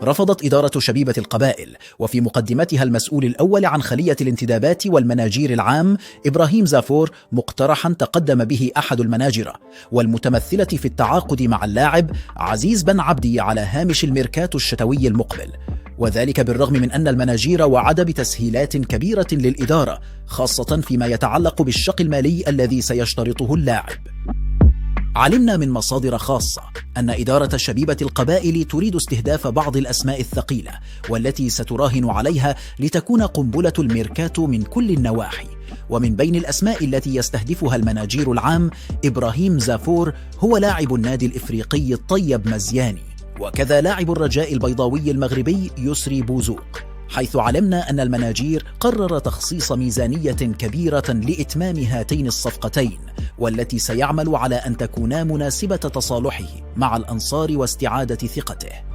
رفضت إدارة شبيبة القبائل وفي مقدمتها المسؤول الأول عن خلية الانتدابات والمناجير العام إبراهيم زافور مقترحا تقدم به أحد المناجرة والمتمثلة في التعاقد مع اللاعب عزيز بن عبدي على هامش الميركاتو الشتوي المقبل، وذلك بالرغم من أن المناجير وعد بتسهيلات كبيرة للإدارة خاصة فيما يتعلق بالشق المالي الذي سيشترطه اللاعب. علمنا من مصادر خاصة أن إدارة شبيبة القبائل تريد استهداف بعض الأسماء الثقيلة والتي ستراهن عليها لتكون قنبلة الميركاتو من كل النواحي، ومن بين الأسماء التي يستهدفها المناجير العام إبراهيم زافور هو لاعب النادي الإفريقي الطيب مزياني، وكذا لاعب الرجاء البيضاوي المغربي يسري بوزوق، حيث علمنا أن المناجير قرر تخصيص ميزانية كبيرة لإتمام هاتين الصفقتين، والتي سيعمل على أن تكونا مناسبة تصالحه مع الأنصار واستعادة ثقته.